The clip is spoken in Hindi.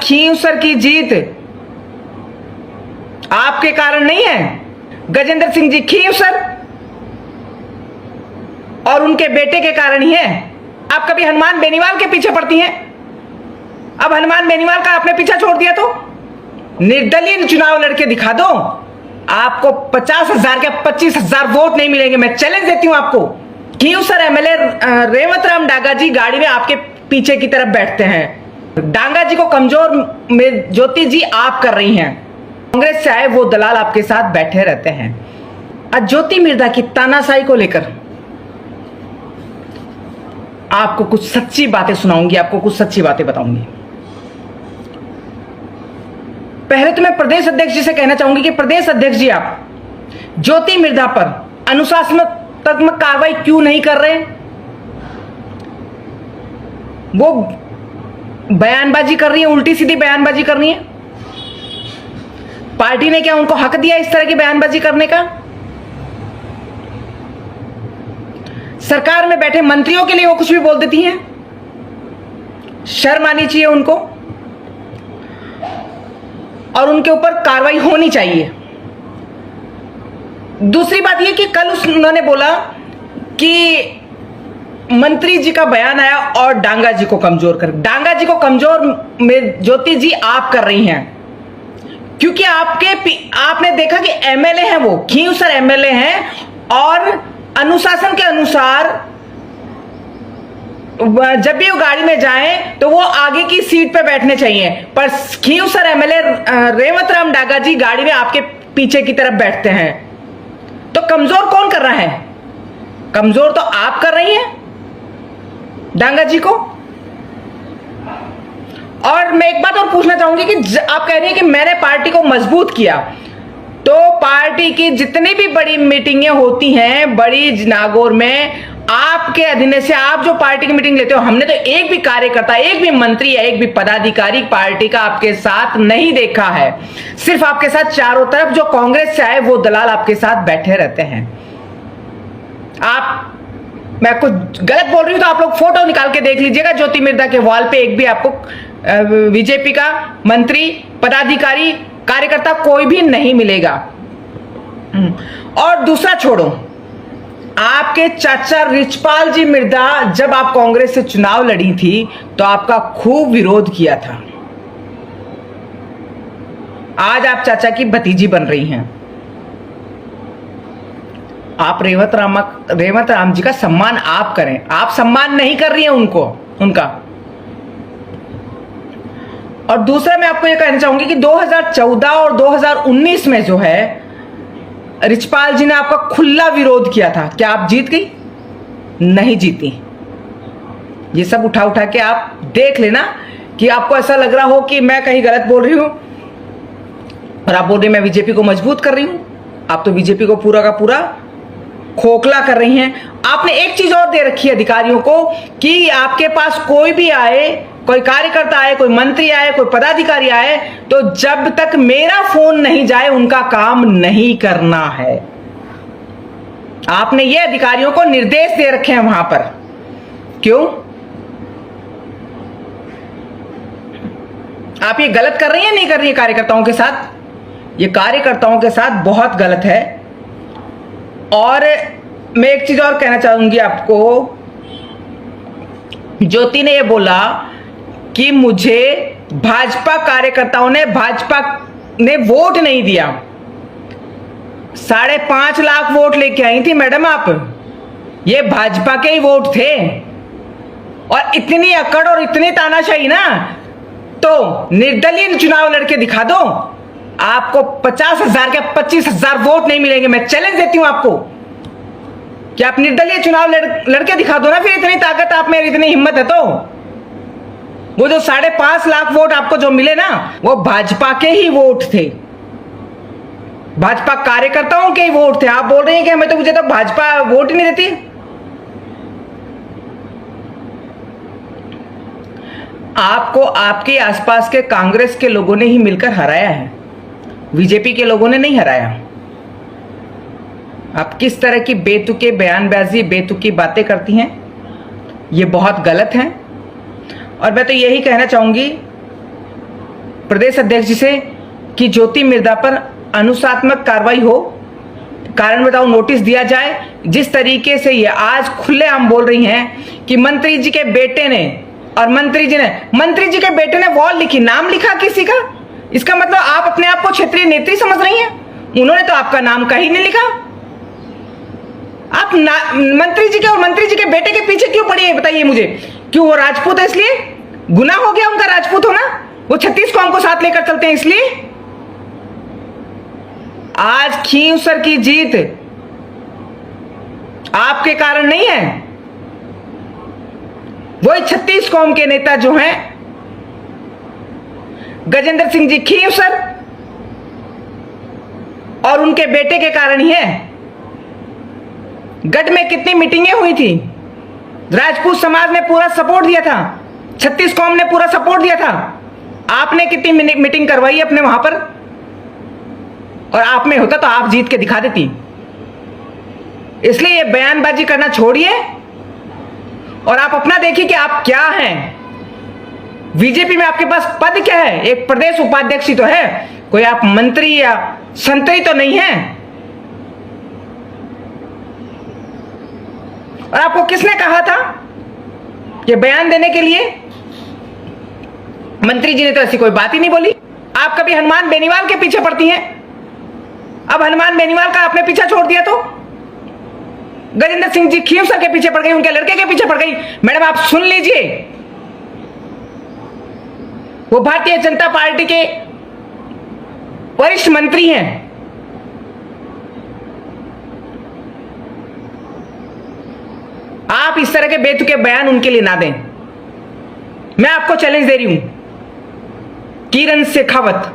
खींवसर की जीत आपके कारण नहीं है, गजेंद्र सिंह जी खींवसर और उनके बेटे के कारण ही है। आप कभी हनुमान बेनीवाल के पीछे पड़ती हैं, अब हनुमान बेनीवाल का आपने पीछा छोड़ दिया तो निर्दलीय चुनाव लड़के दिखा दो, आपको 50,000 के 25,000 वोट नहीं मिलेंगे। मैं चैलेंज देती हूं आपको। खींवसर एमएलए रेवत राम डांगा जी गाड़ी में आपके पीछे की तरफ बैठते हैं। डांगा जी को कमजोर में ज्योति जी आप कर रही हैं, कांग्रेस से आए वो दलाल आपके साथ बैठे रहते हैं। आज ज्योति मिर्धा की तानाशाही को लेकर आपको कुछ सच्ची बातें सुनाऊंगी, आपको कुछ सच्ची बातें बताऊंगी। पहले तो मैं प्रदेश अध्यक्ष जी से कहना चाहूंगी कि प्रदेश अध्यक्ष जी आप ज्योति मिर्धा पर अनुशासनात्मक कार्रवाई क्यों नहीं कर रहे? वो बयानबाजी कर रही है, उल्टी सीधी बयानबाजी कर रही है। पार्टी ने क्या उनको हक दिया इस तरह की बयानबाजी करने का? सरकार में बैठे मंत्रियों के लिए वो कुछ भी बोल देती हैं, शर्म आनी चाहिए उनको और उनके ऊपर कार्रवाई होनी चाहिए। दूसरी बात यह कि कल उन्होंने बोला कि मंत्री जी का बयान आया और डांगा जी को कमजोर कर, डांगा जी को कमजोर में ज्योति जी आप कर रही हैं, क्योंकि आपने देखा कि एमएलए हैं, वो खींवसर एमएलए हैं और अनुशासन के अनुसार जब भी वो गाड़ी में जाएं तो वो आगे की सीट पे बैठने चाहिए, पर खींवसर एमएलए रेवत राम डांगा जी गाड़ी में आपके पीछे की तरफ बैठते हैं। तो कमजोर कौन कर रहा है? कमजोर तो आप कर रही हैं डांगा जी को। और मैं एक बात और पूछना चाहूंगी कि आप कह रही हैं कि मैंने पार्टी को मजबूत किया, तो पार्टी की जितनी भी बड़ी मीटिंगें होती हैं बड़ी नागौर में, आपके अधीन से आप जो पार्टी की मीटिंग लेते हो, हमने तो एक भी कार्यकर्ता, एक भी मंत्री या एक भी पदाधिकारी पार्टी का आपके साथ नहीं देखा है। सिर्फ आपके साथ चारों तरफ जो कांग्रेस से आए वो दलाल आपके साथ बैठे रहते हैं। मैं कुछ गलत बोल रही हूं तो आप लोग फोटो निकाल के देख लीजिएगा, ज्योति मिर्धा के वॉल पे एक भी आपको बीजेपी का मंत्री, पदाधिकारी, कार्यकर्ता कोई भी नहीं मिलेगा। और दूसरा छोड़ो, आपके चाचा रिचपाल जी मिर्धा जब आप कांग्रेस से चुनाव लड़ी थी तो आपका खूब विरोध किया था। आज आप चाचा की भतीजी बन रही हैं। आप रेवत राम जी का सम्मान आप करें, आप सम्मान नहीं कर रही हैं उनका। और दूसरा मैं आपको यह कहना चाहूंगी कि 2014 और 2019 में जो है रिचपाल जी ने आपका खुला विरोध किया था। क्या आप जीत गई? नहीं जीती। ये सब उठा उठा के आप देख लेना कि आपको ऐसा लग रहा हो कि मैं कहीं गलत बोल रही हूं और आप बोल रही मैं बीजेपी को मजबूत कर रही हूं। आप तो बीजेपी को पूरा का पूरा खोखला कर रही हैं। आपने एक चीज और दे रखी है अधिकारियों को कि आपके पास कोई भी आए, कोई कार्यकर्ता आए, कोई मंत्री आए, कोई पदाधिकारी आए, तो जब तक मेरा फोन नहीं जाए उनका काम नहीं करना है। आपने ये अधिकारियों को निर्देश दे रखे हैं वहां पर। क्यों? आप ये गलत कर रही हैं, नहीं कर रही है कार्यकर्ताओं के साथ? ये कार्यकर्ताओं के साथ बहुत गलत है। और मैं एक चीज और कहना चाहूंगी आपको, ज्योति ने ये बोला कि मुझे भाजपा कार्यकर्ताओं ने वोट नहीं दिया। 5.5 लाख वोट लेके आई थी मैडम आप, ये भाजपा के ही वोट थे। और इतनी अकड़ और इतनी तानाशाही ना, तो निर्दलीय चुनाव लड़के दिखा दो, आपको 50,000 के 25,000 वोट नहीं मिलेंगे। मैं चैलेंज देती हूं आपको कि आप निर्दलीय चुनाव लड़के दिखा दो ना, फिर इतनी ताकत आप में, इतनी हिम्मत है तो। वो जो 5.5 लाख वोट आपको जो मिले ना, वो भाजपा के ही वोट थे, भाजपा कार्यकर्ताओं के ही वोट थे। आप बोल रहे हैं कि हमें तो, मुझे तो भाजपा वोट ही नहीं देती। आपको आपके आसपास के कांग्रेस के लोगों ने ही मिलकर हराया है, बीजेपी के लोगों ने नहीं हराया। आप किस तरह की बेतुके बयानबाजी, बेतुकी बातें करती हैं, ये बहुत गलत है। और मैं तो यही कहना चाहूंगी प्रदेश अध्यक्ष जी से कि ज्योति मिर्धा पर अनुशासनात्मक कार्रवाई हो, कारण बताओ नोटिस दिया जाए। जिस तरीके से ये आज खुलेआम बोल रही हैं कि मंत्री जी के बेटे ने और मंत्री जी के बेटे ने वॉल लिखी, नाम लिखा किसी का, इसका मतलब आप अपने आप को क्षेत्रीय नेत्री समझ रही हैं। उन्होंने तो आपका नाम कहीं नहीं लिखा। आप मंत्री जी के और मंत्री जी के बेटे के पीछे क्यों पड़ी है बताइए मुझे। क्यों वो राजपूत है इसलिए? गुनाह हो गया उनका राजपूत होना? वो 36 कौम को साथ लेकर चलते हैं इसलिए? आज खींवसर की जीत आपके कारण नहीं है। वही 36 कौम के नेता जो हैं गजेंद्र सिंह जी खींवसर और उनके बेटे के कारण ही है। गढ़ में कितनी मीटिंगें हुई थी, राजपूत समाज ने पूरा सपोर्ट दिया था, 36 कौम ने पूरा सपोर्ट दिया था। आपने कितनी मीटिंग करवाई अपने वहां पर? और आप में होता तो आप जीत के दिखा देती। इसलिए ये बयानबाजी करना छोड़िए और आप अपना देखिए कि आप क्या हैं। बीजेपी में आपके पास पद क्या है? एक प्रदेश उपाध्यक्ष ही तो है, कोई आप मंत्री या संतरी तो नहीं है। और आपको किसने कहा था ये बयान देने के लिए? मंत्री जी ने तो ऐसी कोई बात ही नहीं बोली। आप कभी हनुमान बेनीवाल के पीछे पड़ती हैं, अब हनुमान बेनीवाल का आपने पीछा छोड़ दिया तो गजेंद्र सिंह जी खींवसर के पीछे पड़ गई, उनके लड़के के पीछे पड़ गई। मैडम आप सुन लीजिए, वो भारतीय जनता पार्टी के वरिष्ठ मंत्री हैं। आप इस तरह के बेतुके बयान उनके लिए ना दें। मैं आपको चैलेंज दे रही हूं, किरण शेखावत